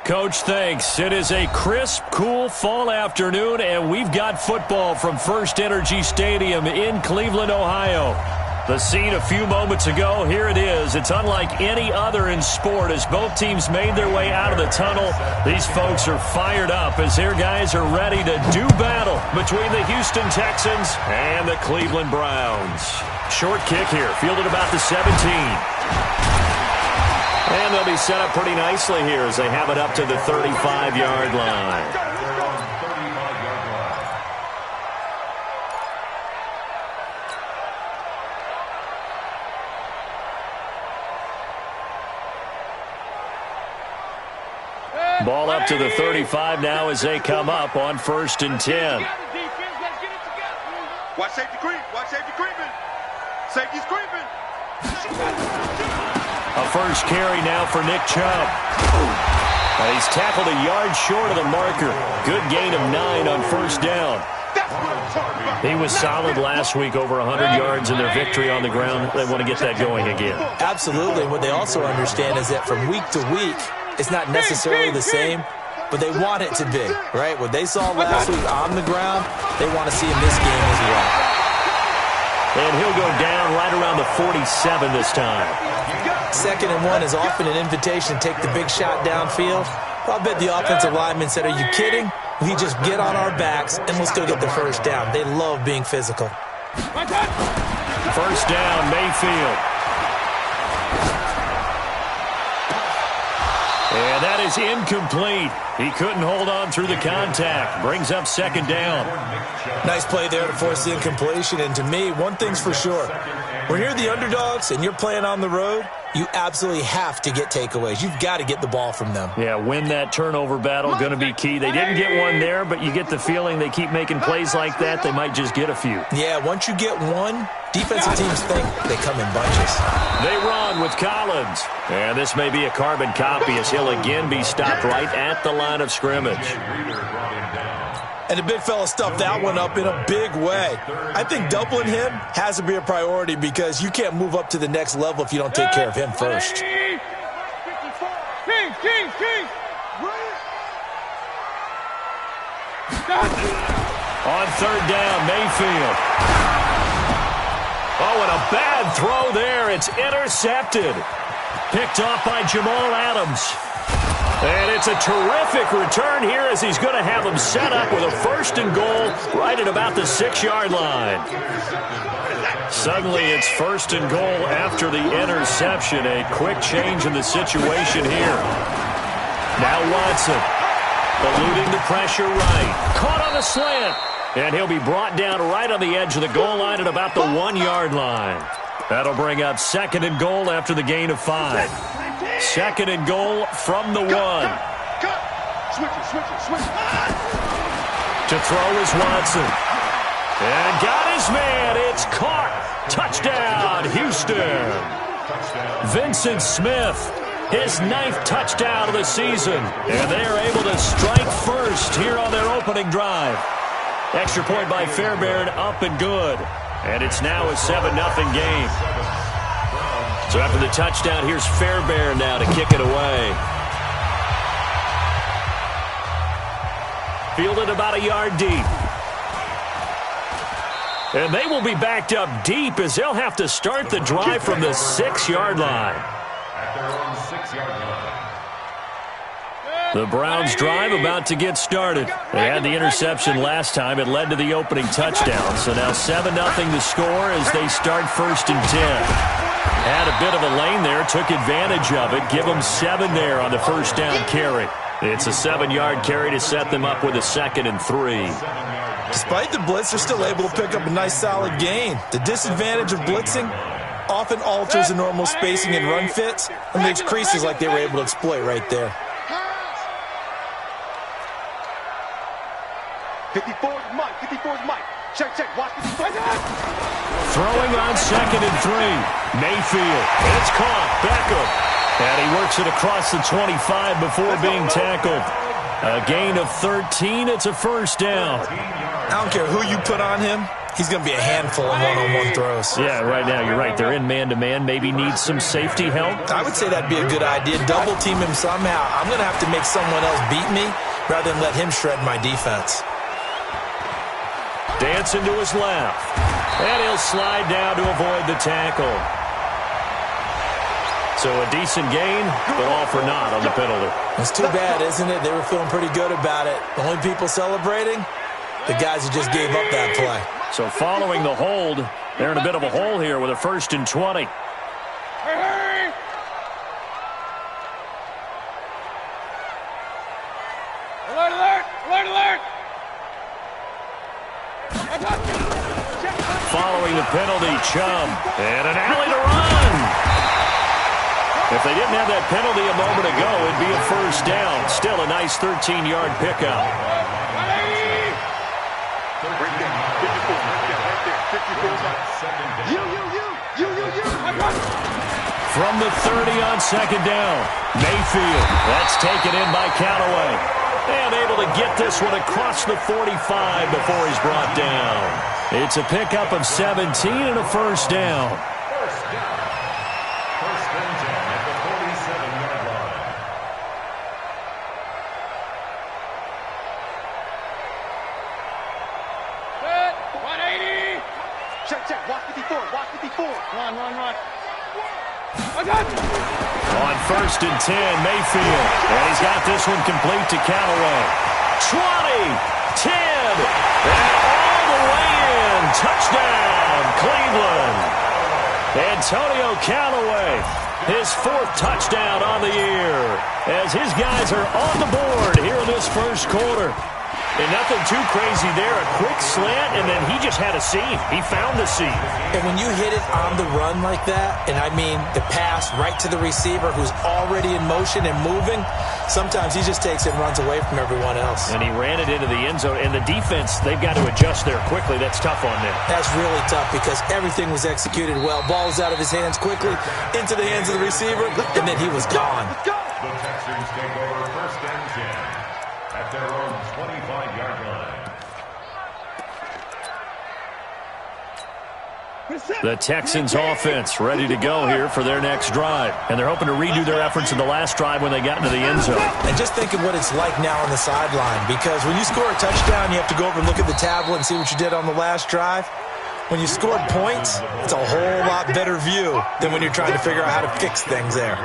Coach, thanks. It is a crisp, cool fall afternoon, and we've got football from First Energy Stadium in Cleveland, Ohio. The scene a few moments ago, here it is. It's unlike any other in sport as both teams made their way out of the tunnel. These folks are fired up as their guys are ready to do battle between the Houston Texans and the Cleveland Browns. Short kick here, fielded about the 17. And they'll be set up pretty nicely here as they have it up to the 35-yard line. Ball up to the 35 now as they come up on 1st and 10. Watch safety creep. Watch safety creeping. Safety's creeping. A first carry now for Nick Chubb. He's tackled a yard short of the marker. Good gain of 9 on 1st down. He was solid last week, over 100 yards in their victory on the ground. They want to get that going again. Absolutely. What they also understand is that from week to week, it's not necessarily the same, but they want it to be, right? What they saw last week on the ground, they want to see in this game as well. And he'll go down right around the 47 this time. 2nd and 1 is often an invitation to take the big shot downfield. I'll bet the offensive lineman said, are you kidding? We just get on our backs and we'll still get the 1st down. They love being physical. 1st down, Mayfield. And that is incomplete. He couldn't hold on through the contact. Brings up 2nd down. Nice play there to force the incompletion. And to me, one thing's for sure. When you're the underdogs and you're playing on the road, you absolutely have to get takeaways. You've got to get the ball from them. Yeah, win that turnover battle, going to be key. They didn't get one there, but you get the feeling they keep making plays like that, they might just get a few. Yeah, once you get one, defensive teams think they come in bunches. They run with Collins. And this may be a carbon copy as he'll again be stopped right at the line of scrimmage. And the big fella stuffed that one up in a big way. I think doubling him has to be a priority because you can't move up to the next level if you don't take care of him first. On 3rd down, Mayfield. Oh, and a bad throw there. It's intercepted. Picked off by Jamal Adams. And it's a terrific return here as he's going to have them set up with a 1st and goal right at about the 6-yard line. Suddenly it's 1st and goal after the interception. A quick change in the situation here. Now Watson eluding the pressure right. Caught on the slant. And he'll be brought down right on the edge of the goal line at about the 1-yard line. That'll bring up 2nd and goal after the gain of 5. 2nd and goal from the 1. To throw is Watson. And got his man. It's caught. Touchdown, Houston. Vincent Smith, his 9th touchdown of the season. And they are able to strike first here on their opening drive. Extra point by Fairbairn, up and good. And it's now a 7-0 game. So after the touchdown, here's Fairbairn now to kick it away. Fielded about a yard deep. And they will be backed up deep as they'll have to start the drive from the 6-yard line. The Browns drive about to get started. They had the interception last time. It led to the opening touchdown. So now 7-0 the score as they start 1st and 10. Had a bit of a lane there, took advantage of it. Give them 7 there on the 1st down carry. It's a 7-yard carry to set them up with a 2nd and 3. Despite the blitz, they're still able to pick up a nice solid gain. The disadvantage of blitzing often alters the normal spacing and run fits and makes creases like they were able to exploit right there. 54 is Mike. 54 is Mike. Check. Watch this. Throwing on 2nd and 3. Mayfield. It's caught. Beckham. And he works it across the 25 before being tackled. A gain of 13. It's a 1st down. I don't care who you put on him. He's going to be a handful of one-on-one throws. Yeah, right now you're right. They're in man-to-man. Maybe needs some safety help. I would say that'd be a good idea. Double team him somehow. I'm going to have to make someone else beat me rather than let him shred my defense. Dancing to his left. And he'll slide down to avoid the tackle. So a decent gain, but all for naught on the penalty. It's too bad, isn't it? They were feeling pretty good about it. The only people celebrating, the guys who just gave up that play. So following the hold, they're in a bit of a hole here with a 1st and 20. Hurry! Alert, alert! Alert, alert! Following the penalty, Chum. And an alley to run. If they didn't have that penalty a moment ago, it'd be a 1st down. Still a nice 13-yard pickup. From the 30 on 2nd down, Mayfield. That's taken in by Callaway. And able to get this one across the 45 before he's brought down. It's a pickup of 17 and a 1st down. Check. Watch 54. Watch 54. Run. On 1st and 10, Mayfield. And he's got this one complete to Callaway. 20, 10, and all the way in. Touchdown, Cleveland. Antonio Callaway, his 4th touchdown on the year, as his guys are on the board here in this 1st quarter. And nothing too crazy there. A quick slant, and then he just had a seam. He found the seam. And when you hit it on the run like that, and I mean the pass right to the receiver who's already in motion and moving, sometimes he just takes it and runs away from everyone else. And he ran it into the end zone. And the defense, they've got to adjust there quickly. That's tough on them. That's really tough because everything was executed well. Ball was out of his hands quickly, into the hands of the receiver, and then he was gone. The Texans take over 1st and 10 at their own 25-yard line. The Texans offense ready to go here for their next drive. And they're hoping to redo their efforts in the last drive when they got into the end zone. And just think of what it's like now on the sideline, because when you score a touchdown, you have to go over and look at the tablet and see what you did on the last drive. When you scored points, it's a whole lot better view than when you're trying to figure out how to fix things there.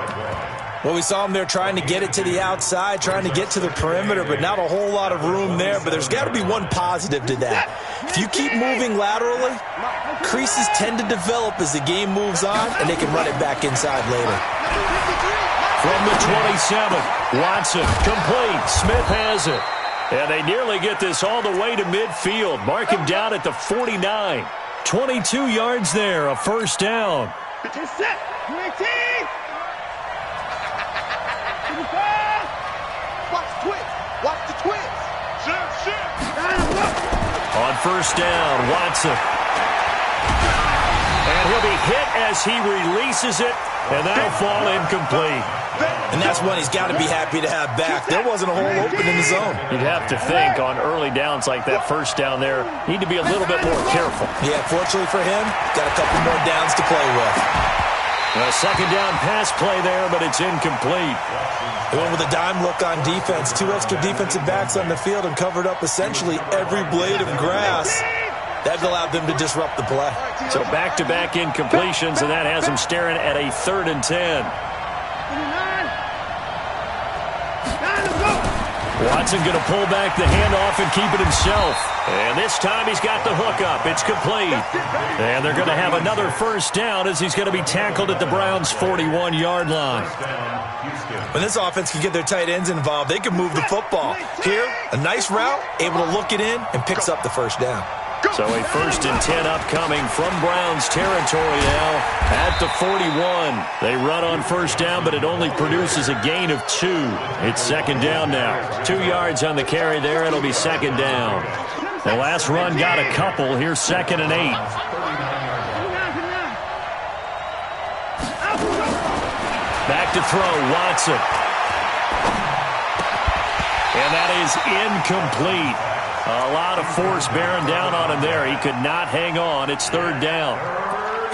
Well, we saw them there trying to get it to the outside, trying to get to the perimeter, but not a whole lot of room there. But there's got to be one positive to that. If you keep moving laterally, creases tend to develop as the game moves on, and they can run it back inside later. From the 27, Watson, complete. Smith has it. And they nearly get this all the way to midfield. Mark him down at the 49. 22 yards there, a 1st down. Set. 19. Watch the twist. On 1st down, Watson. And he'll be hit as he releases it, and that'll fall incomplete. And that's one he's got to be happy to have back. There wasn't a hole open in the zone. You'd have to think on early downs like that 1st down there, need to be a little bit more careful. Yeah, fortunately for him, got a couple more downs to play with. A 2nd down pass play there, but it's incomplete. They went with a dime look on defense. 2 extra defensive backs on the field and covered up essentially every blade of grass. That allowed them to disrupt the play. So back-to-back incompletions, and that has them staring at a 3rd and 10. Watson going to pull back the handoff and keep it himself. And this time he's got the hook up. It's complete. And they're going to have another 1st down as he's going to be tackled at the Browns' 41-yard line. When this offense can get their tight ends involved, they can move the football. Here, a nice route, able to look it in, and picks up the 1st down. So a 1st and 10 upcoming from Browns territory now at the 41. They run on 1st down, but it only produces a gain of 2. It's 2nd down now. 2 yards on the carry there. It'll be 2nd down. The last run got a couple. Here's 2nd and 8. Back to throw, Watson. And that is incomplete. A lot of force bearing down on him there. He could not hang on. It's third down.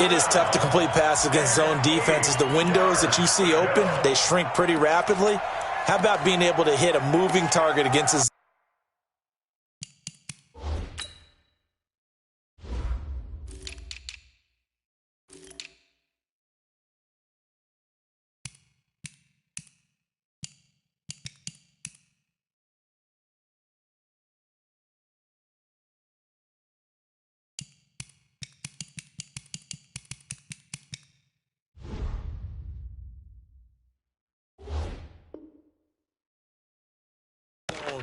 It is tough to complete passes against zone defenses. The windows that you see open, they shrink pretty rapidly. How about being able to hit a moving target against his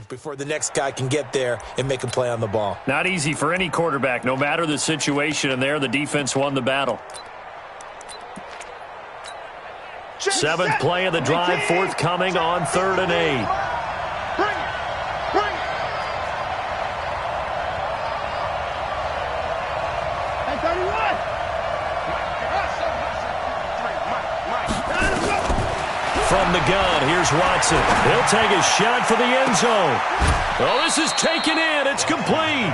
before the next guy can get there and make a play on the ball. Not easy for any quarterback. No matter the situation in there, the defense won the battle. Seventh play of the drive, forthcoming on 3rd and 8. From the gun, here's Watson. He'll take a shot for the end zone. Oh, this is taken in. It's complete.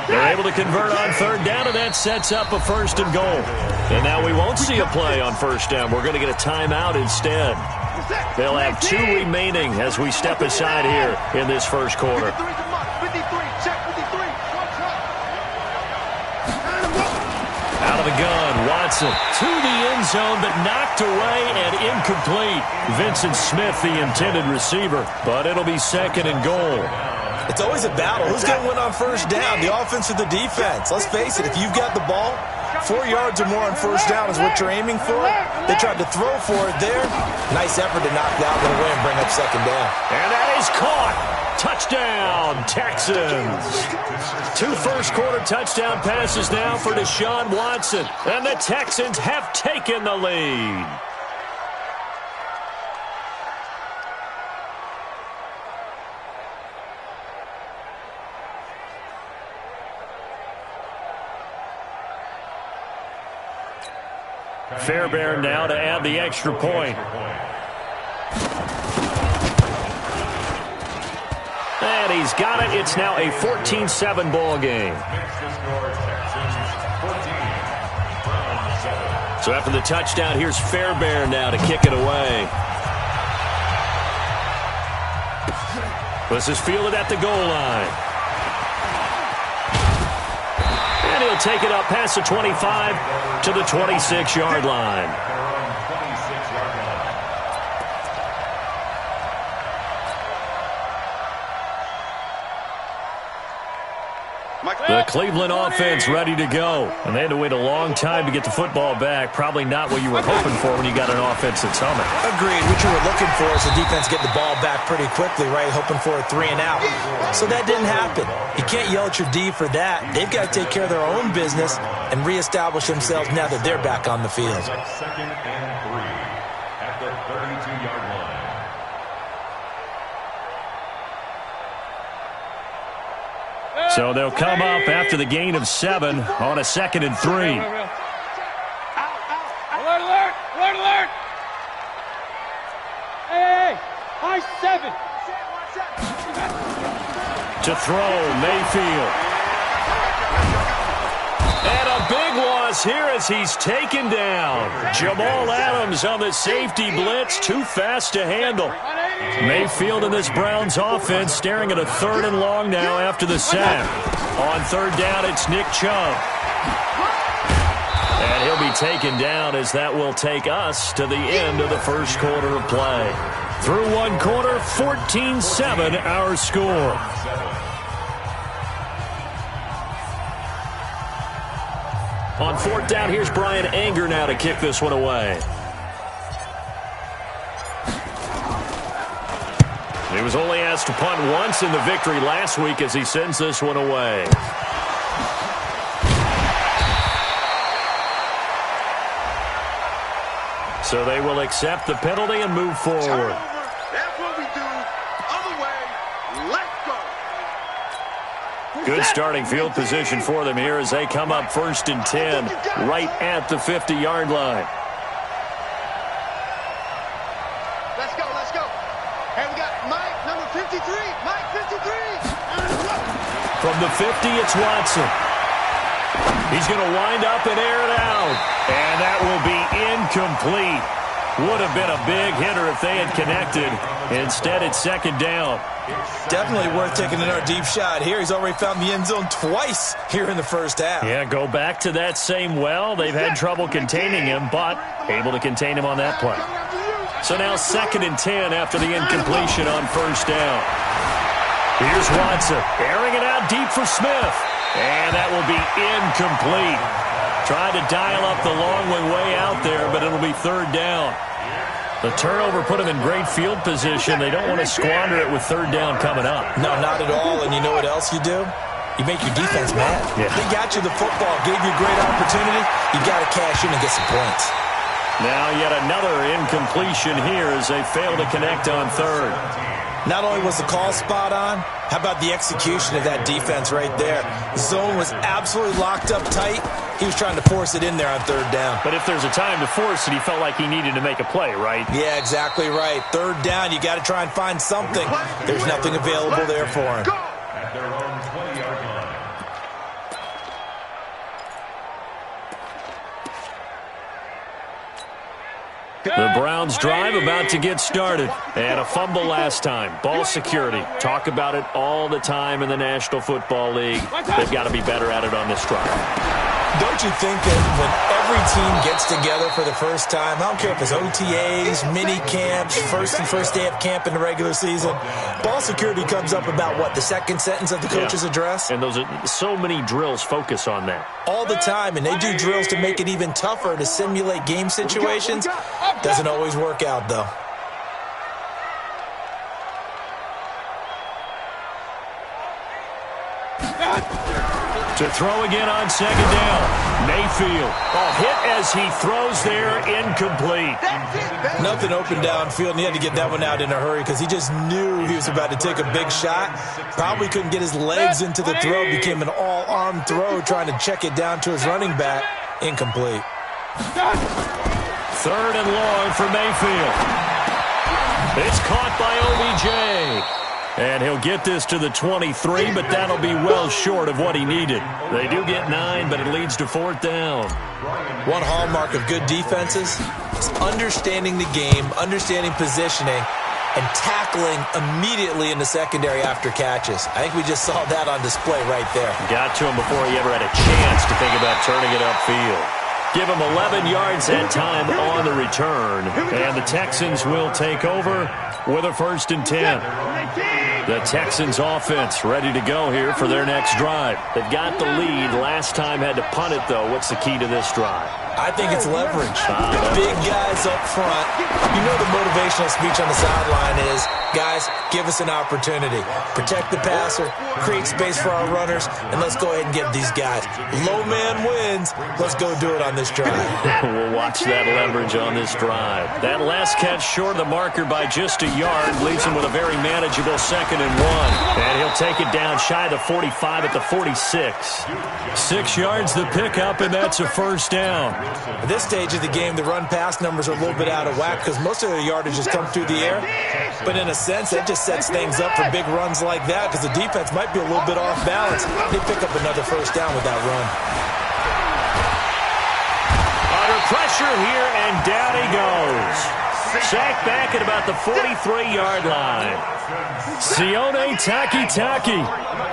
They're able to convert on 3rd down, and that sets up a 1st and goal. And now we won't see a play on 1st down. We're going to get a timeout instead. They'll have 2 remaining as we step aside here in this first quarter. Out of the gun, Watson to the end zone, but knocked away and incomplete. Vincent Smith, the intended receiver, but it'll be 2nd and goal. It's always a battle. Who's going to win on 1st down, the offense or the defense? Let's face it, if you've got the ball, 4 yards or more on 1st down is what you're aiming for. They tried to throw for it there. Nice effort to knock that one away and bring up 2nd down. And that is caught. Touchdown, Texans. 2 first-quarter touchdown passes now for Deshaun Watson. And the Texans have taken the lead. Fairbairn now to add the extra point. And he's got it. It's now a 14-7 ball game. So after the touchdown, here's Fairbairn now to kick it away. This is fielded at the goal line. And he'll take it up past the 25 to the 26-yard line. The Cleveland offense ready to go. And they had to wait a long time to get the football back. Probably not what you were hoping for when you got an offense that's humming. Agreed. What you were looking for is the defense get the ball back pretty quickly, right? Hoping for a 3 and out. So that didn't happen. You can't yell at your D for that. They've got to take care of their own business and reestablish themselves now that they're back on the field. 2nd and 3 at the 32-yard line. So they'll come up after the gain of 7 on a 2nd and 3. Alert, alert, alert, alert. Hey, high 7. To throw, Mayfield. And a big loss here as he's taken down. Jamal Adams on the safety blitz, too fast to handle. Mayfield in this Browns offense staring at a 3rd and long now after the sack. On 3rd down, it's Nick Chubb. And he'll be taken down as that will take us to the end of the first quarter of play. Through 1 quarter, 14-7 our score. On 4th down, here's Brian Anger now to kick this one away. He was only asked to punt once in the victory last week as he sends this one away. So they will accept the penalty and move forward. That's what we do. Other way, let's go. Good starting field position for them here as they come up 1st and 10 right at the 50-yard line. Let's go, let's go. Hey, we got Mike, number 53. Mike, 53. From the 50, it's Watson. He's going to wind up and air it out. And that will be incomplete. Would have been a big hitter if they had connected. Instead, it's second down. Definitely worth taking another deep shot here. He's already found the end zone twice here in the first half. Yeah, go back to that same well. They've had trouble containing him, but able to contain him on that play. So now 2nd and 10 after the incompletion on first down. Here's Watson, airing it out deep for Smith. And that will be incomplete. Tried to dial up the long one way out there, but it'll be third down. The turnover put them in great field position. They don't want to squander it with third down coming up. No, not at all. And you know what else you do? You make your defense mad. Yeah. They got you the football, gave you a great opportunity. You got to cash in and get some points. Now yet another incompletion here as they fail to connect on third. Not only was the call spot on, how about the execution of that defense right there? The zone was absolutely locked up tight. He was trying to force it in there on third down. But if there's a time to force it, he felt like he needed to make a play, right? Yeah, exactly right. Third down, you got to try and find something. There's nothing available there for him. At their own 20-yard line. The Browns drive about to get started. And a fumble last time. Ball security. Talk about it all the time in the National Football League. They've got to be better at it on this drive. Don't you think that when every team gets together for the first time, I don't care if it's OTAs, mini camps, first day of camp in the regular season, ball security comes up about what, the second sentence of the coach's address? And those are so many drills focus on that. All the time, and they do drills to make it even tougher to simulate game situations. Doesn't always work out, though. To throw again on second down. Mayfield. Hit as he throws there, incomplete. Nothing open downfield, and he had to get that one out in a hurry because he just knew he was about to take a big shot. Probably couldn't get his legs into the throw. Became an all-arm throw, trying to check it down to his running back. Incomplete. Third and long for Mayfield. It's caught by OBJ. And he'll get this to the 23, but that'll be well short of what he needed. They do get 9, but it leads to fourth down. One hallmark of good defenses is understanding the game, understanding positioning, and tackling immediately in the secondary after catches. I think we just saw that on display right there. Got to him before he ever had a chance to think about turning it upfield. Give him 11 yards that time on the return. And the Texans will take over with a 1st and 10. The Texans offense ready to go here for their next drive. They've got the lead. Last time had to punt it, though. What's the key to this drive? I think it's leverage. The big guys up front. You know the motivational speech on the sideline is, guys, give us an opportunity. Protect the passer, create space for our runners, and let's go ahead and get these guys. Low man wins. Let's go do it on this drive. We'll watch that leverage on this drive. That last catch short of the marker by just a yard leaves him with a very manageable 2nd and 1. And he'll take it down shy of the 45 at the 46. 6 yards the pickup, and that's a first down. At this stage of the game, the run-pass numbers are a little bit out of whack because most of the yardage just come through the air. But in a sense, that just sets things up for big runs like that because the defense might be a little bit off balance. They pick up another first down with that run. Under pressure here, and down he goes. Sacked back at about the 43-yard line. Sione Takitaki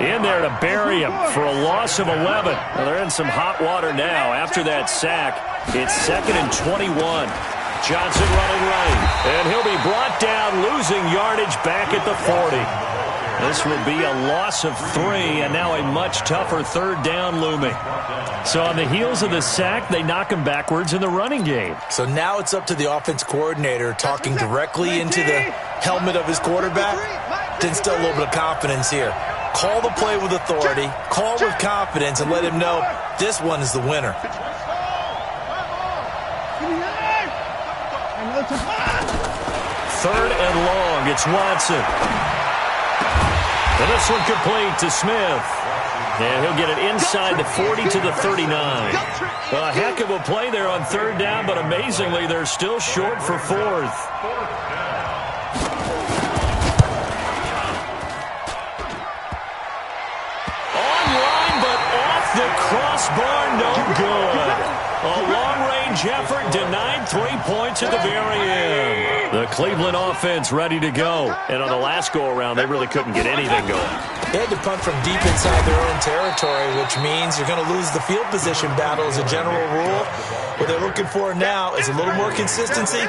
in there to bury him for a loss of 11. Well, they're in some hot water now. After that sack, it's 2nd and 21. Johnson running right, and he'll be brought down, losing yardage back at the 40. This will be a loss of 3, and now a much tougher third down looming. So on the heels of the sack, they knock him backwards in the running game. So now it's up to the offense coordinator talking directly into the helmet of his quarterback to instill a little bit of confidence here. Call the play with authority, call with confidence, and let him know this one is the winner. Third and long, it's Watson. And this one complete to Smith. And he'll get it inside the 40 to the 39. A heck of a play there on third down, but amazingly, they're still short for fourth. Crossbar, no good. A long-range effort denied 3 points at the very end. The Cleveland offense ready to go. And on the last go-around, they really couldn't get anything going. They had to punt from deep inside their own territory, which means you're going to lose the field position battle as a general rule. What they're looking for now is a little more consistency,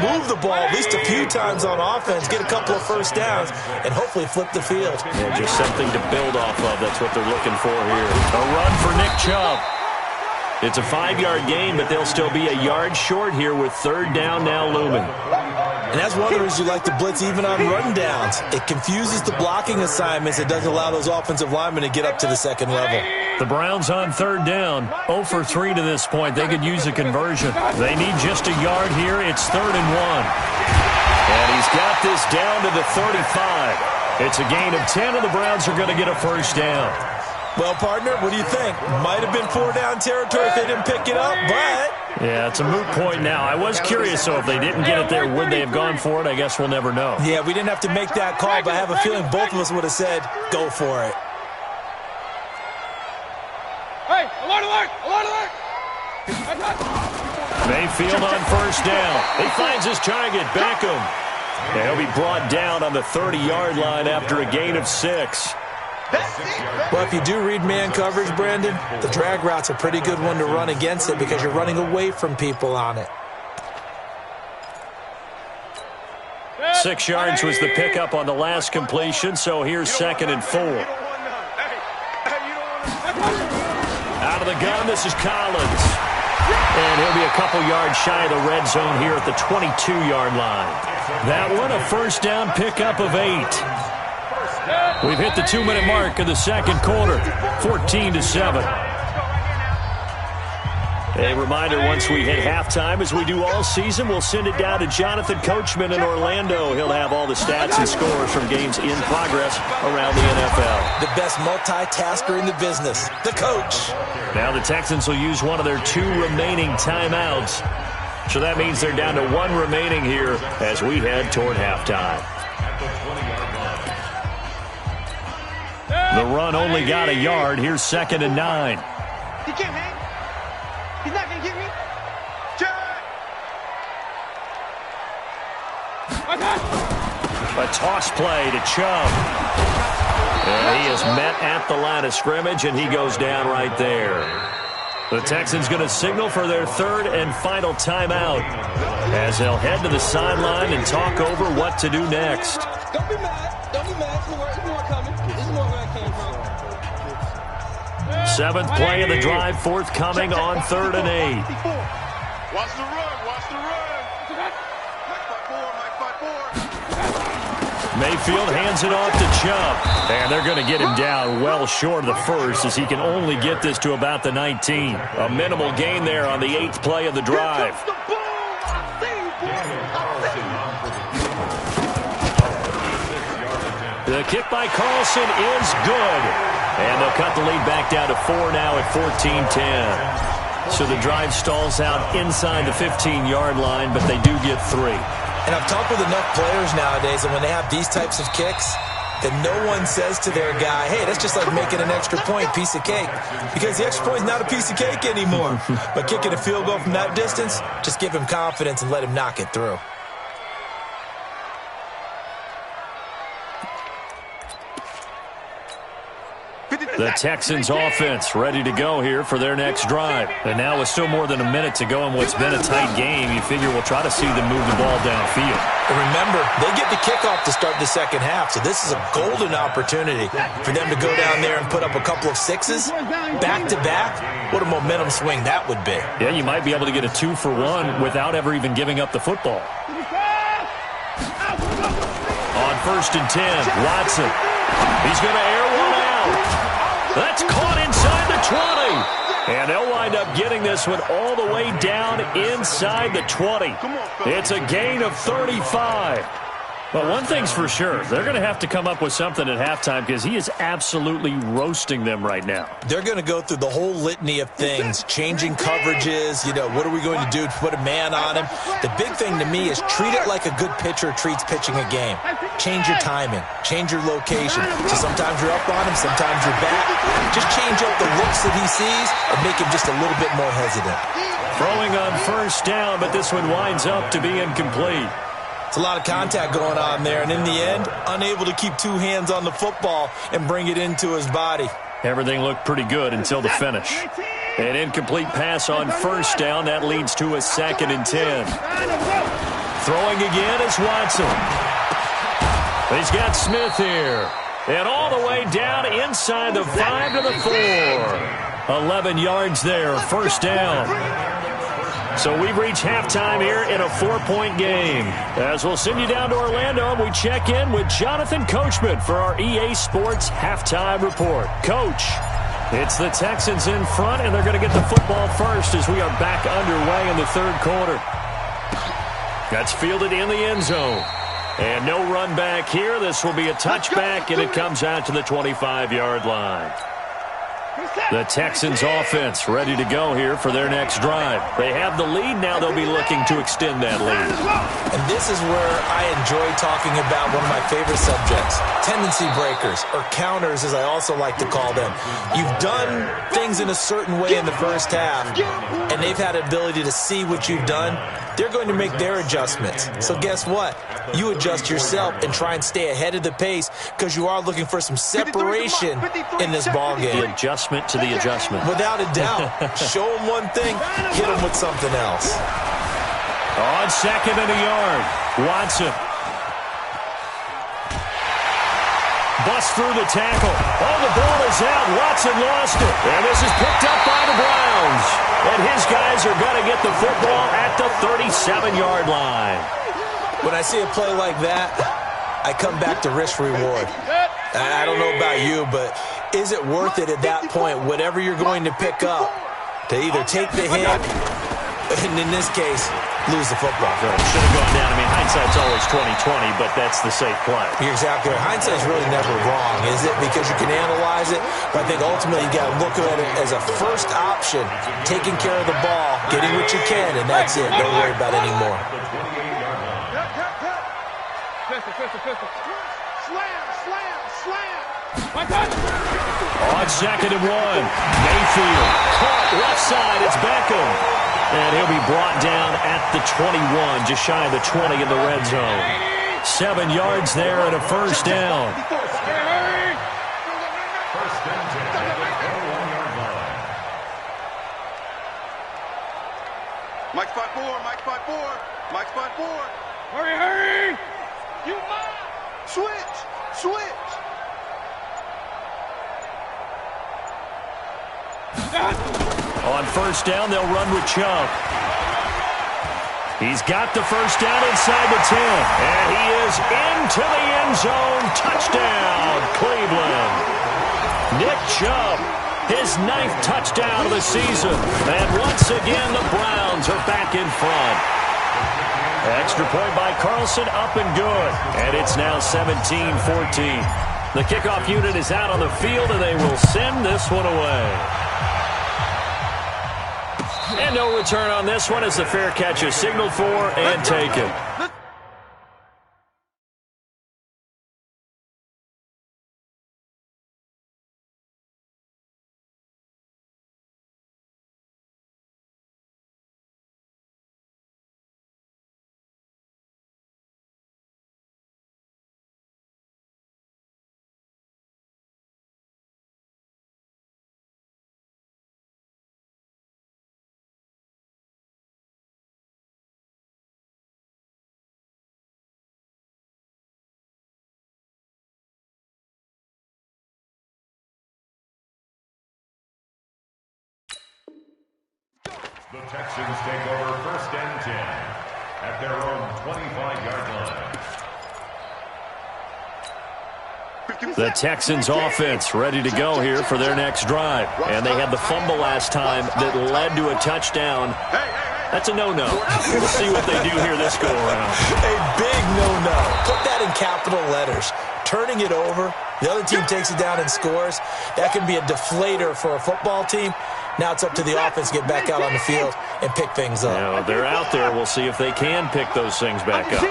move the ball at least a few times on offense, get a couple of first downs, and hopefully flip the field. Yeah, just something to build off of. That's what they're looking for here. A run for Nick Chubb. It's a 5-yard gain, but they'll still be a yard short here with third down now looming. And that's one of the reasons you like to blitz even on run downs. It confuses the blocking assignments. It doesn't allow those offensive linemen to get up to the second level. The Browns on third down. 0 for 3 to this point. They could use a conversion. They need just a yard here. It's 3rd and 1. And he's got this down to the 35. It's a gain of 10, and the Browns are going to get a first down. Well, partner, what do you think? Might have been 4-down territory if they didn't pick it up, but... Yeah, it's a moot point now. I was curious, so if they didn't get it there, would they have gone for it? I guess we'll never know. Yeah, we didn't have to make that call, but I have a feeling both of us would have said, go for it. Hey, alert, alert, alert, alert! Mayfield on first down. He finds his target, Beckham. And he'll be brought down on the 30-yard line after a gain of 6. Well, if you do read man coverage, Brandon, the drag route's a pretty good one to run against it because you're running away from people on it. 6 yards was the pickup on the last completion, so here's 2nd and 4. Out of the gun, this is Collins. And he'll be a couple yards shy of the red zone here at the 22-yard line. That one, a first down pickup of 8. We've hit the 2-minute mark of the second quarter, 14-7. A reminder, once we hit halftime, as we do all season, we'll send it down to Jonathan Coachman in Orlando. He'll have all the stats and scores from games in progress around the NFL. The best multitasker in the business, the coach. Now the Texans will use one of their 2 remaining timeouts. So that means they're down to 1 remaining here as we head toward halftime. The run only got a yard. Here's 2nd and 9. He can't hang. He's not going to get me. A toss play to Chubb. And he is met at the line of scrimmage, and he goes down right there. The Texans going to signal for their 3rd and final timeout as they'll head to the sideline and talk over what to do next. Don't be mad. Don't be mad. There's more coming. There's more where I came from. 7th play of the drive, forthcoming on 3rd and 8. Watch the run. Watch the run. Mike 5-4. Mayfield hands it off to Chubb. And they're going to get him down well short of the first as he can only get this to about the 19. A minimal gain there on the 8th play of the drive. The kick by Carlson is good. And they'll cut the lead back down to 4 now at 14-10. So the drive stalls out inside the 15-yard line, but they do get 3. And I've talked with enough players nowadays that when they have these types of kicks, that no one says to their guy, hey, that's just like making an extra point, piece of cake. Because the extra point is not a piece of cake anymore. But kicking a field goal from that distance, just give him confidence and let him knock it through. The Texans offense ready to go here for their next drive. And now with still more than a minute to go in what's been a tight game, you figure we'll try to see them move the ball downfield. And remember, they get the kickoff to start the second half, so this is a golden opportunity for them to go down there and put up a couple of 6s back-to-back. What a momentum swing that would be. Yeah, you might be able to get a 2-for-1 without ever even giving up the football. On 1st and 10, Watson. He's going to air one out. That's caught inside the 20. And they'll wind up getting this one all the way down inside the 20. It's a gain of 35. Well, one thing's for sure. They're going to have to come up with something at halftime because he is absolutely roasting them right now. They're going to go through the whole litany of things, changing coverages, what are we going to do to put a man on him? The big thing to me is treat it like a good pitcher treats pitching a game. Change your timing, change your location. So sometimes you're up on him, sometimes you're back. Just change up the looks that he sees and make him just a little bit more hesitant. Throwing on first down, but this one winds up to be incomplete. It's a lot of contact going on there, and in the end, unable to keep two hands on the football and bring it into his body. Everything looked pretty good until the finish. An incomplete pass on first down. That leads to a 2nd and 10. Throwing again is Watson. He's got Smith here. And all the way down inside the 5 to the 4. 11 yards there, first down. So we've reached halftime here in a 4-point game. As we'll send you down to Orlando, we check in with Jonathan Coachman for our EA Sports Halftime Report. Coach, it's the Texans in front, and they're going to get the football first as we are back underway in the third quarter. That's fielded in the end zone. And no run back here. This will be a touchback, and it comes out to the 25-yard line. The Texans offense ready to go here for their next drive. They have the lead. Now they'll be looking to extend that lead. And this is where I enjoy talking about one of my favorite subjects, tendency breakers, or counters as I also like to call them. You've done things in a certain way in the first half, and they've had an ability to see what you've done. They're going to make their adjustments. So guess what? You adjust yourself and try and stay ahead of the pace because you are looking for some separation in this ballgame. The adjustment to the adjustment. Without a doubt. Show them one thing, hit them with something else. On 2nd and a yard, Watson. Bust through the tackle. Oh, the ball is out. Watson lost it. And this is picked up by the Browns. And his guys are going to get the football at the 37-yard line. When I see a play like that, I come back to risk-reward. I don't know about you, but is it worth it at that point, whatever you're going to pick up, to either take the hit, and in this case, lose the football? Should have gone down. I mean, hindsight's always 20/20, but that's the safe play. You're exactly right. Hindsight's really never wrong, is it? Because you can analyze it, but I think ultimately you got to look at it as a first option, taking care of the ball, getting what you can, and that's it. Don't worry about it anymore. On 2nd and 1, Mayfield caught left side. It's Beckham. And he'll be brought down at the 21, just shy of the 20 in the red zone. 7 yards there and a first down. Mike spot 4, Mike spot 4, Mike spot 4. Hurry, hurry! You must! Switch, switch. On first down, they'll run with Chubb. He's got the first down inside the 10. And he is into the end zone. Touchdown, Cleveland. Nick Chubb, his 9th touchdown of the season. And once again, the Browns are back in front. Extra point by Carlson, up and good. And it's now 17-14. The kickoff unit is out on the field, and they will send this one away. And no return on this one as the fair catch is signaled for and taken. The Texans take over 1st and 10 at their own 25-yard line. The Texans offense ready to go here for their next drive. And they had the fumble last time that led to a touchdown. That's a no-no. We'll see what they do here this go-around. A big no-no. Put that in capital letters. Turning it over, the other team takes it down and scores. That can be a deflator for a football team. Now it's up to the offense to get back out on the field and pick things up. Yeah, they're out there. We'll see if they can pick those things back up.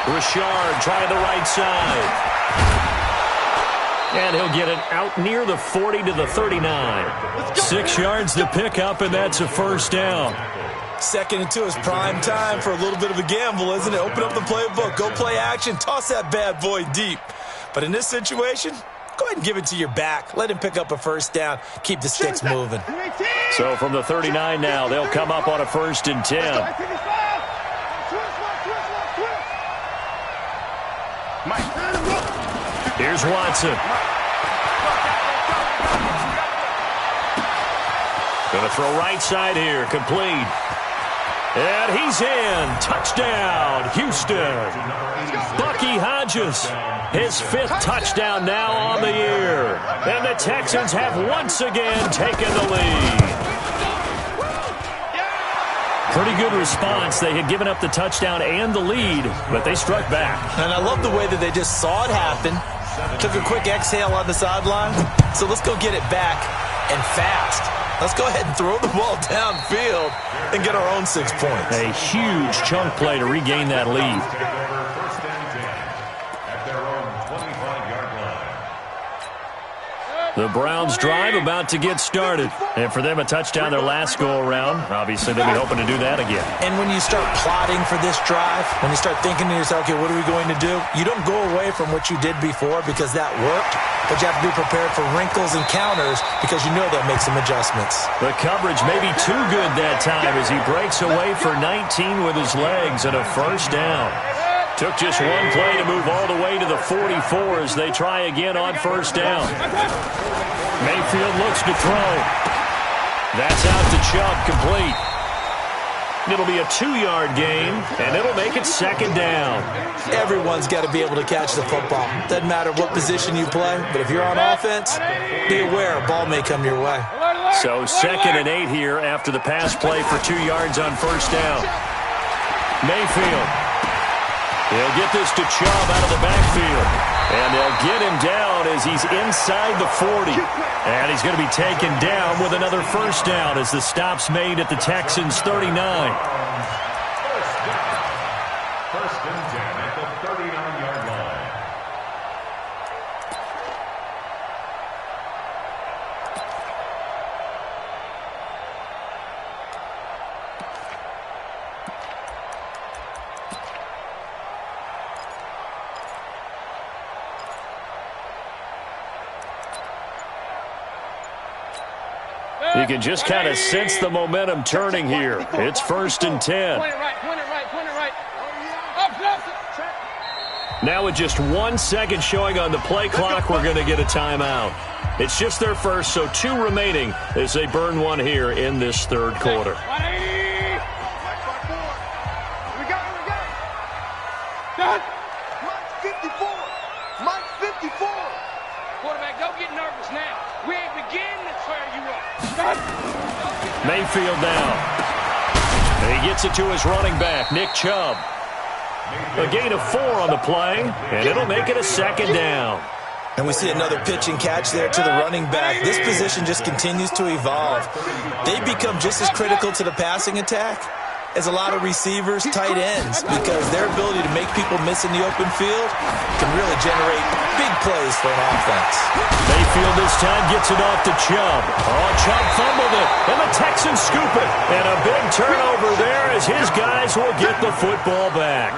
Richard trying the right side. And he'll get it out near the 40 to the 39. 6 yards to pick up, and that's a first down. 2nd and 2 is prime time for a little bit of a gamble, isn't it? Open up the playbook, go play action, toss that bad boy deep. But in this situation, go ahead and give it to your back. Let him pick up a first down. Keep the sticks moving. So from the 39 now, they'll come up on a 1st and 10. Here's Watson. Going to throw right side here, complete. And he's in. Touchdown, Houston. Bucky Hodges, his 5th touchdown now on the year. And the Texans have once again taken the lead. Pretty good response. They had given up the touchdown and the lead, but they struck back. And I love the way that they just saw it happen. Took a quick exhale on the sideline. So let's go get it back and fast. Let's go ahead and throw the ball downfield and get our own 6 points. A huge chunk play to regain that lead. The Browns drive about to get started. And for them, a touchdown their last go-around. Obviously, they'll be hoping to do that again. And when you start plotting for this drive, when you start thinking to yourself, okay, what are we going to do? You don't go away from what you did before because that worked. But you have to be prepared for wrinkles and counters because you know they'll make some adjustments. The coverage may be too good that time as he breaks away for 19 with his legs and a first down. Took just one play to move all the way to the 44 as they try again on first down. Mayfield looks to throw. That's out to Chubb, complete. It'll be a 2-yard gain, and it'll make it 2nd down. Everyone's got to be able to catch the football. Doesn't matter what position you play, but if you're on offense, be aware a ball may come your way. So 2nd and 8 here after the pass play for 2 yards on first down. Mayfield. He'll get this to Chubb out of the backfield. And they'll get him down as he's inside the 40. And he's going to be taken down with another first down as the stop's made at the Texans' 39. First and 10 at the 39-yard line. You can just kind of sense the momentum turning here. It's 1st and 10. Now with just 1 second showing on the play clock, we're going to get a timeout. It's just their first, so 2 remaining as they burn one here in this 3rd quarter. Mike's 54. Mike's 54. Quarterback, don't get nervous now. We ain't beginning to tear you up. Mayfield now. And he gets it to his running back, Nick Chubb. A gain of 4 on the play, and it'll make it a 2nd down. And we see another pitch and catch there to the running back. This position just continues to evolve. They become just as critical to the passing attack as a lot of receivers, tight ends, because their ability to make people miss in the open field can really generate big plays for an offense. Mayfield this time gets it off to Chubb. Oh, Chubb fumbled it, and the Texans scoop it. And a big turnover there as his guys will get the football back.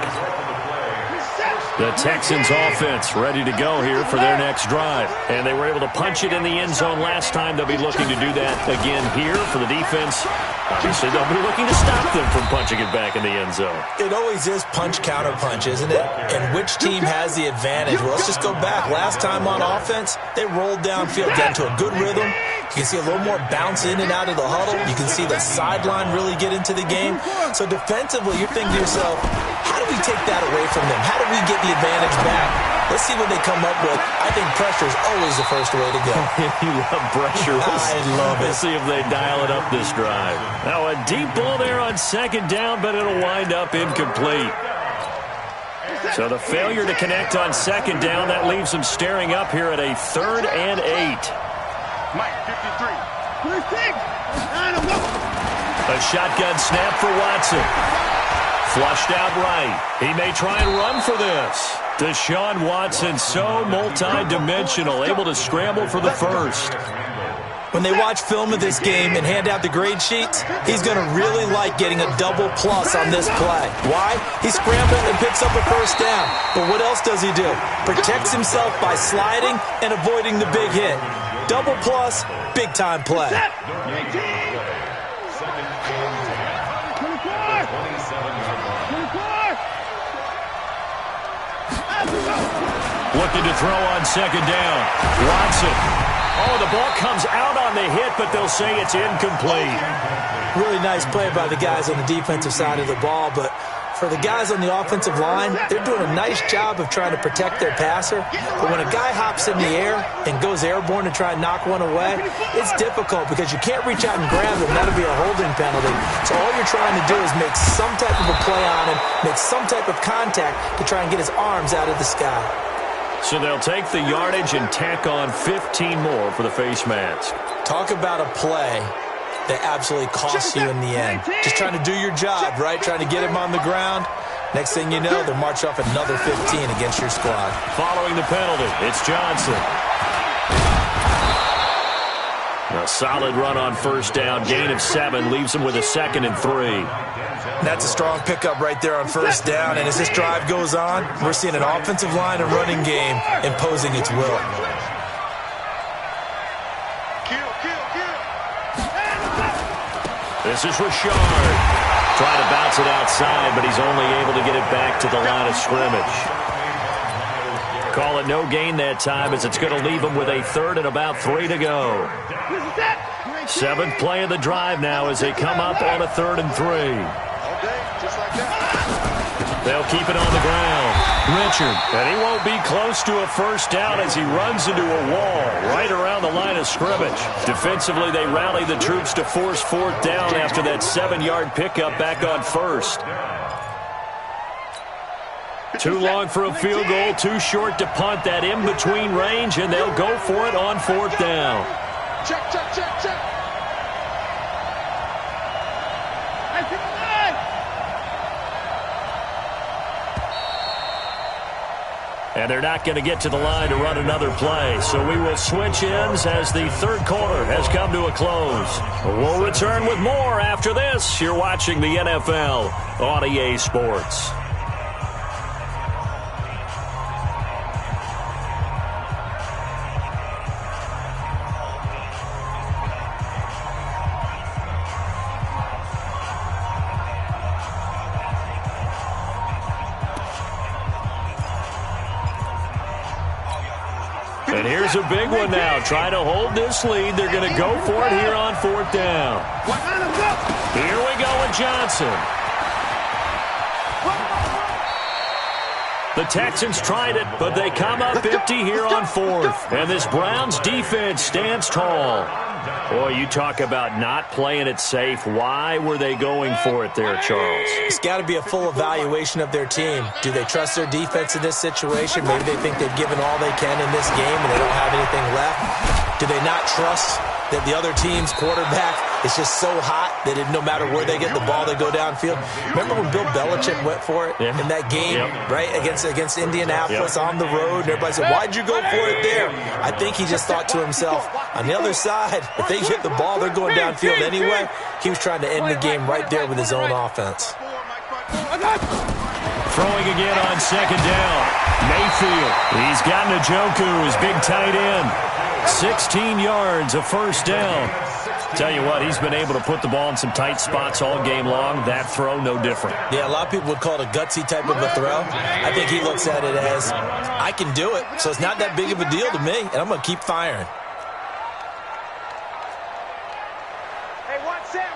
The Texans offense ready to go here for their next drive. And they were able to punch it in the end zone last time. They'll be looking to do that again here for the defense. Obviously, they'll be looking to stop them from punching it back in the end zone. It always is punch, counter punch, isn't it? And which team has the advantage? Well, let's just go back. Last time on offense, they rolled downfield, got into a good rhythm. You can see a little more bounce in and out of the huddle. You can see the sideline really get into the game. So defensively, you're thinking to yourself, how do we take that away from them? How do we get the advantage back? Let's see what they come up with. I think pressure is always the first way to go. You love pressure. I love it. Let's see if they dial it up this drive. Now a deep ball there on 2nd down, but it'll wind up incomplete. So the failure to connect on second down, that leaves him staring up here at a 3rd and 8. Mike, 53. A shotgun snap for Watson. Flushed out right. He may try and run for this. Deshaun Watson, so multi-dimensional, able to scramble for the first. When they watch film of this game and hand out the grade sheets, he's going to really like getting a double plus on this play. Why? He scrambled and picks up a first down. But what else does he do? Protects himself by sliding and avoiding the big hit. Double plus, big-time play. Looking to throw on second down. Watson. Oh, the ball comes out on the hit, but they'll say it's incomplete. Really nice play by the guys on the defensive side of the ball, but for the guys on the offensive line, they're doing a nice job of trying to protect their passer. But when a guy hops in the air and goes airborne to try and knock one away, it's difficult because you can't reach out and grab him. That'll be a holding penalty. So all you're trying to do is make some type of a play on him, make some type of contact to try and get his arms out of the sky. So they'll take the yardage and tack on 15 more for the face mask. Talk about a play that absolutely costs you in the end. Just trying to do your job, right? Trying to get him on the ground. Next thing you know, they'll march off another 15 against your squad. Following the penalty, it's Johnson. A solid run on first down. Gain of 7 leaves him with a 2nd and 3. That's a strong pickup right there on first down. And as this drive goes on, we're seeing an offensive line and running game imposing its will. This is Richard. Trying to bounce it outside, but he's only able to get it back to the line of scrimmage. Call it no gain that time as it's going to leave him with a 3rd and about 3 to go. 7th play of the drive now as they come up on a 3rd and 3. They'll keep it on the ground. Richard, and he won't be close to a first down as he runs into a wall right around the line of scrimmage. Defensively, they rally the troops to force 4th down after that 7-yard pickup back on 1st. Too long for a field goal, too short to punt. That in-between range, and they'll go for it on 4th down. Check, check, check, check. And they're not going to get to the line to run another play. So we will switch ends as the 3rd quarter has come to a close. We'll return with more after this. You're watching the NFL on EA Sports. And here's a big one now. Trying to hold this lead. They're going to go for it here on 4th down. Here we go with Johnson. The Texans tried it, but they come up empty here on 4th. And this Browns defense stands tall. Boy, you talk about not playing it safe. Why were they going for it there, Charles? It's got to be a full evaluation of their team. Do they trust their defense in this situation? Maybe they think they've given all they can in this game and they don't have anything left. Do they not trust that the other team's quarterback is just so hot that no matter where they get the ball, they go downfield? Remember when Bill Belichick went for it in that game, right, against Indianapolis on the road? And everybody said, why'd you go for it there? I think he just thought to himself, on the other side, if they get the ball, they're going downfield anyway. He was trying to end the game right there with his own offense. Throwing again on second down. Mayfield. He's got Njoku, his big tight end. 16 yards, a first down. Tell you what, he's been able to put the ball in some tight spots all game long. That throw, no different. Yeah, a lot of people would call it a gutsy type of a throw. I think he looks at it as, I can do it, so it's not that big of a deal to me, and I'm going to keep firing. Hey, watch that.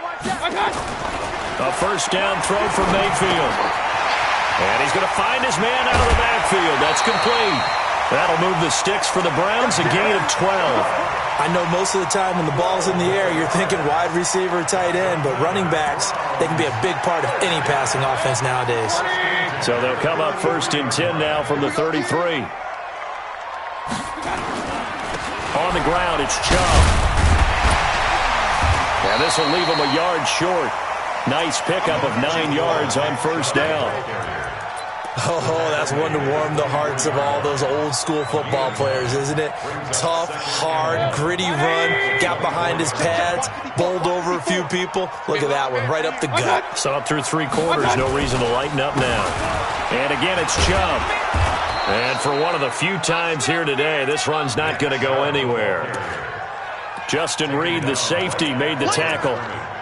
A first down throw from Mayfield. And he's going to find his man out of the backfield. That's complete. That'll move the sticks for the Browns, a gain of 12. I know most of the time when the ball's in the air, you're thinking wide receiver, tight end, but running backs, they can be a big part of any passing offense nowadays. So they'll come up 1st and 10 now from the 33. On the ground, it's Chubb. And this will leave him a yard short. Nice pickup of 9 yards on 1st down. Oh, that's one to warm the hearts of all those old-school football players, isn't it? Tough, hard, gritty run, got behind his pads, bowled over a few people. Look at that one, right up the gut. Saw it through 3 quarters, no reason to lighten up now. And again, it's Chubb. And for one of the few times here today, this run's not going to go anywhere. Justin Reed, the safety, made the tackle.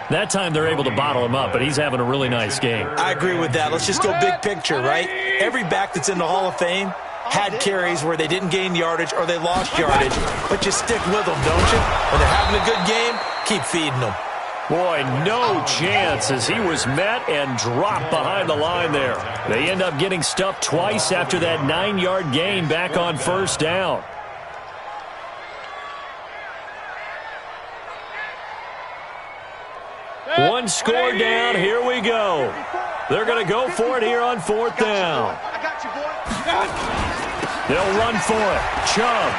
That time they're able to bottle him up, but he's having a really nice game. I agree with that. Let's just go big picture, right? Every back that's in the Hall of Fame had carries where they didn't gain yardage or they lost yardage, but you stick with them, don't you? When they're having a good game, keep feeding them. Boy, no chance as he was met and dropped behind the line there. They end up getting stuffed twice after that 9-yard gain back on 1st down. One score down. Here we go. They're going to go for it here on 4th down. They'll run for it. Chubb.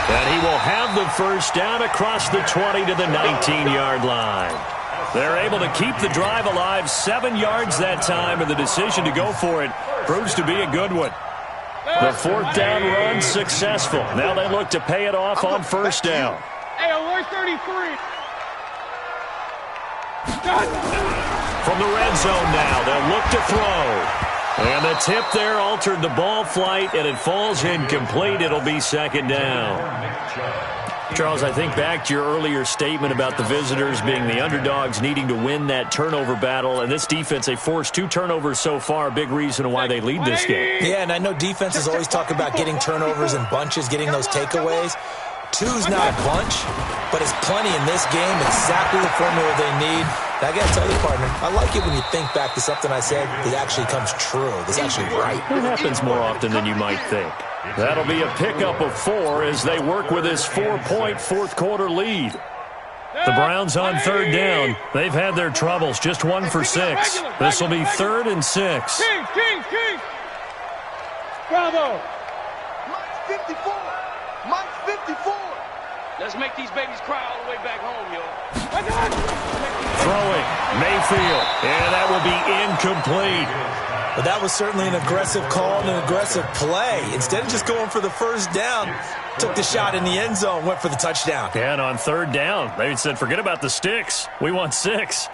And he will have the 1st down across the 20 to the 19-yard line. They're able to keep the drive alive, 7 yards that time, and the decision to go for it proves to be a good one. The 4th down run successful. Now they look to pay it off on 1st down. Hey, where's 33? From the red zone now, they'll look to throw. And the tip there altered the ball flight, and it falls incomplete. It'll be 2nd down. Charles, I think back to your earlier statement about the visitors being the underdogs needing to win that turnover battle. And this defense, they forced 2 turnovers so far, a big reason why they lead this game. Yeah, and I know defenses always talk about getting turnovers in bunches, getting those takeaways. 2's not a bunch, but it's plenty in this game. Exactly the formula they need. And I got to tell you, partner, I like it when you think back to something I said that actually comes true. That's actually right. It happens more often than you might think. That'll be a pickup of 4 as they work with this 4-point 4th quarter lead. The Browns on 3rd down. They've had their troubles, just 1 for 6. This will be 3rd and 6. King. Bravo. Mike's 54. Mike's 54. Let's make these babies cry all the way back home, yo. Throwing, Mayfield, and that will be incomplete. But that was certainly an aggressive call and an aggressive play. Instead of just going for the 1st down, took the shot in the end zone, went for the touchdown. And on 3rd down, they said, forget about the sticks. We want 6.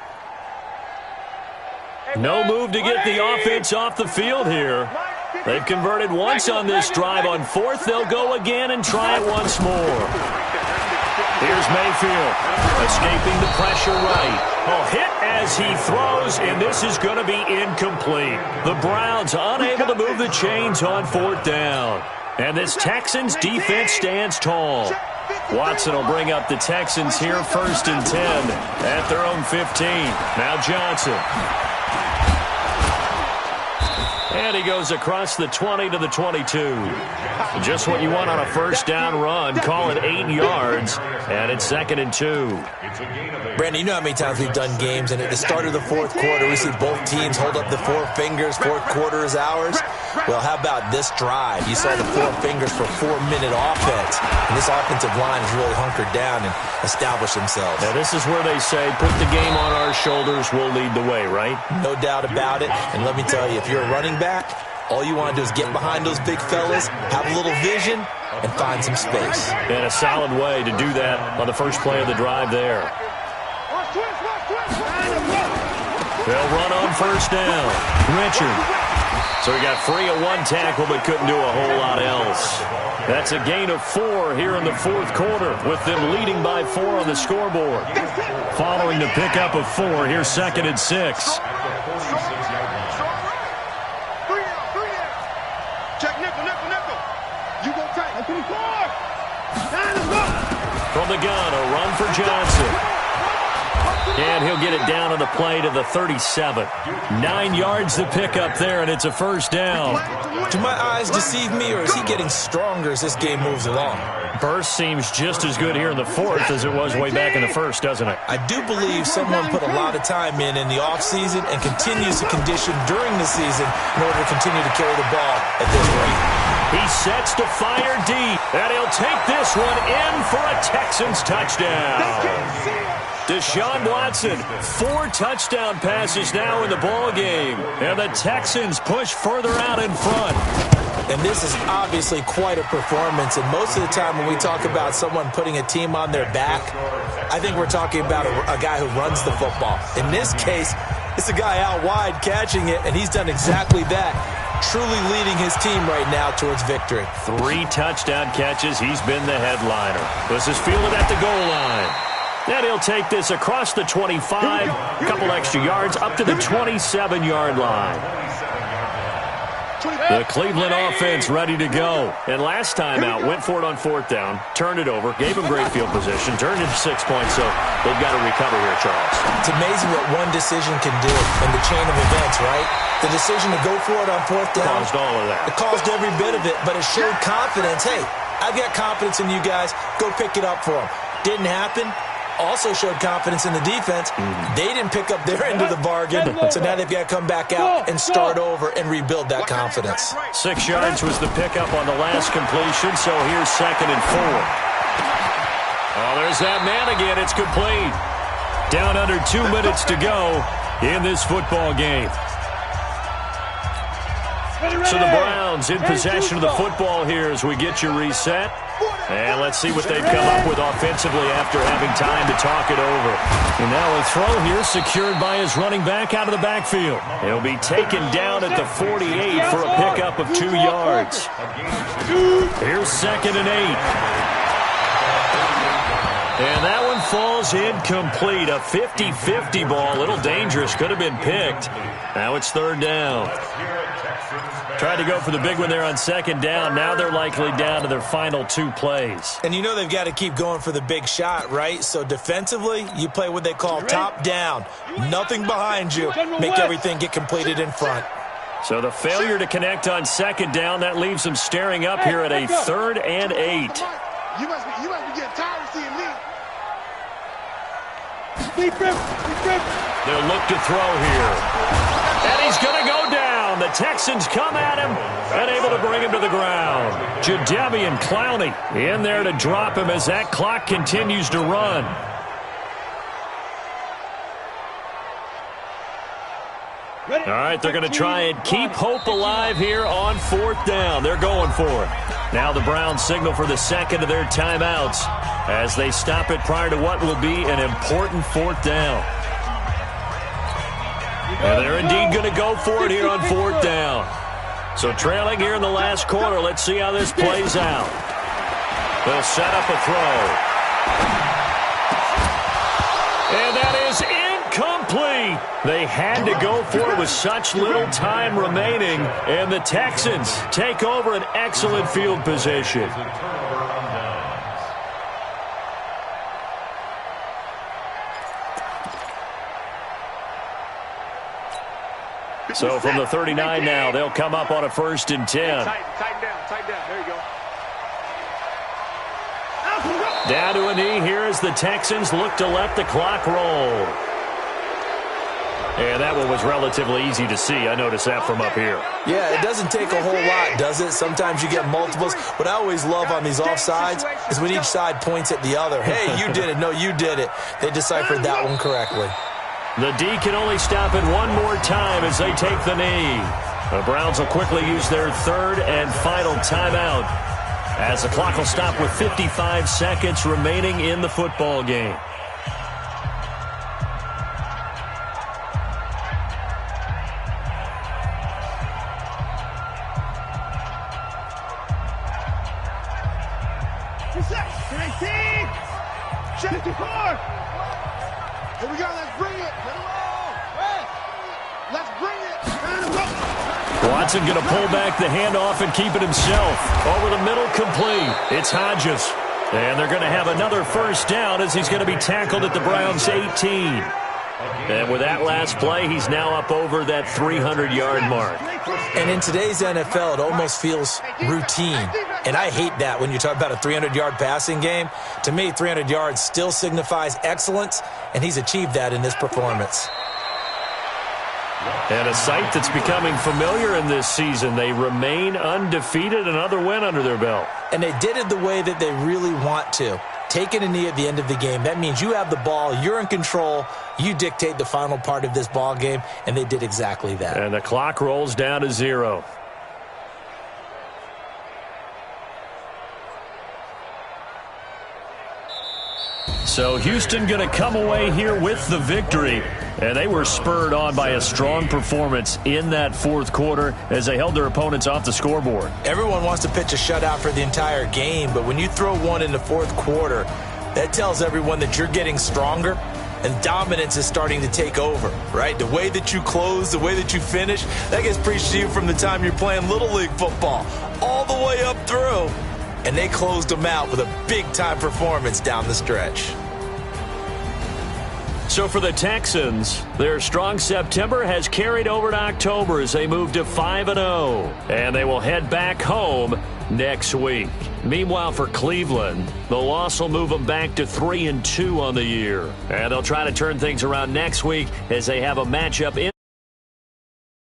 No move to get the offense off the field here. They've converted once on this drive. On 4th, they'll go again and try it once more. Here's Mayfield, escaping the pressure right. A hit as he throws, and this is going to be incomplete. The Browns unable to move the chains on 4th down. And this Texans defense stands tall. Watson will bring up the Texans here, 1st and 10 at their own 15. Now Johnson. And he goes across the 20 to the 22. Just what you want on a 1st down run. Call it 8 yards, and it's 2nd and 2. Brandon, you know how many times we've done games, and at the start of the 4th quarter, we see both teams hold up the 4 fingers, 4th quarter is ours. Well, how about this drive? You saw the 4 fingers for 4-minute offense, and this offensive line has really hunkered down and established themselves. Now, this is where they say, put the game on our shoulders, we'll lead the way, right? No doubt about it, and let me tell you, if you're a running back, all you want to do is get behind those big fellas, have a little vision, and find some space. And a solid way to do that on the first play of the drive there. They'll run on 1st down. Richard. So he got free of 1 tackle but couldn't do a whole lot else. That's a gain of 4 here in the 4th quarter with them leading by 4 on the scoreboard. Following the pickup of 4, here's 2nd and 6. From the gun, a run for Johnson. And he'll get it down on the play to the 37. 9 yards to pick up there, and it's a first down. Do my eyes deceive me, or is he getting stronger as this game moves along? Burst seems just as good here in the fourth as it was way back in the first, doesn't it? I do believe someone put a lot of time in the offseason and continues to condition during the season in order to continue to carry the ball at this rate. He sets to fire deep, and he'll take this one in for a Texans touchdown. Deshaun Watson, 4 touchdown passes now in the ball game, and the Texans push further out in front. And this is obviously quite a performance, and most of the time when we talk about someone putting a team on their back, I think we're talking about a guy who runs the football. In this case, it's a guy out wide catching it, and he's done exactly that, truly leading his team right now towards victory. 3 touchdown catches. He's been the headliner. This is fielded at the goal line. And he'll take this across the 25, a couple extra yards, up to the 27-yard line. The Cleveland offense ready to go. And last time out, went for it on 4th down, turned it over, gave him great field position, turned it to 6 points, so they've got to recover here, Charles. It's amazing what one decision can do in the chain of events, right? The decision to go for it on 4th down. Caused all of that. It caused every bit of it, but it showed confidence. Hey, I've got confidence in you guys. Go pick it up for them. Didn't happen. Also showed confidence in the defense. They didn't pick up their end of the bargain, so now they've got to come back out and start over and rebuild that confidence. 6 yards was the pickup on the last completion, so here's 2nd and 4. Oh, there's that man again. It's complete. Down under 2 minutes to go in this football game. So the Browns in possession of the football here as we get your reset. And let's see what they've come up with offensively after having time to talk it over. And now a throw here secured by his running back out of the backfield. He'll be taken down at the 48 for a pickup of 2 yards. Here's 2nd and 8. And that one falls incomplete. A 50-50 ball. A little dangerous. Could have been picked. Now it's 3rd down. Tried to go for the big one there on 2nd down. Now they're likely down to their final 2 plays. And you know they've got to keep going for the big shot, right? So defensively, you play what they call top down. Nothing behind you. Make everything get completed in front. So the failure to connect on 2nd down, that leaves them staring up here at a 3rd and 8. You must be getting tired of seeing me. They'll look to throw here. And he's going to go down. The Texans come at him and able to bring him to the ground. Jadeveon Clowney in there to drop him as that clock continues to run. All right, they're going to try and keep hope alive here on 4th down. They're going for it. Now the Browns signal for the 2nd of their timeouts as they stop it prior to what will be an important 4th down. And they're indeed going to go for it here on 4th down. So trailing here in the last quarter, let's see how this plays out. They'll set up a throw. And that is incomplete. They had to go for it with such little time remaining. And the Texans take over an excellent field position. So from the 39 now, they'll come up on a 1st and 10. Tighten down. There you go. Down to a knee here as the Texans look to let the clock roll. And that one was relatively easy to see. I noticed that from up here. Yeah, it doesn't take a whole lot, does it? Sometimes you get multiples. What I always love on these offsides is when each side points at the other. Hey, you did it. No, you did it. They deciphered that one correctly. The D can only stop it one more time as they take the knee. The Browns will quickly use their 3rd and final timeout as the clock will stop with 55 seconds remaining in the football game. Check the car. Here we go. Let's bring it. Let's bring it. Watson going to pull back the handoff and keep it himself. Over the middle, complete. It's Hodges. And they're going to have another 1st down as he's going to be tackled at the Browns' 18. And with that last play, he's now up over that 300-yard mark. And in today's NFL, it almost feels routine. And I hate that when you talk about a 300-yard passing game. To me, 300 yards still signifies excellence, and he's achieved that in this performance. And a sight that's becoming familiar in this season. They remain undefeated, another win under their belt. And they did it the way that they really want to. Taking a knee at the end of the game. That means you have the ball, you're in control, you dictate the final part of this ball game, and they did exactly that. And the clock rolls down to 0. So Houston going to come away here with the victory. And they were spurred on by a strong performance in that fourth quarter as they held their opponents off the scoreboard. Everyone wants to pitch a shutout for the entire game, but when you throw one in the fourth quarter, that tells everyone that you're getting stronger and dominance is starting to take over, right? The way that you close, the way that you finish, that gets preached to you from the time you're playing Little League football all the way up through. And they closed them out with a big-time performance down the stretch. So for the Texans, their strong September has carried over to October as they move to 5-0. And they will head back home next week. Meanwhile, for Cleveland, the loss will move them back to 3-2 on the year. And they'll try to turn things around next week as they have a matchup in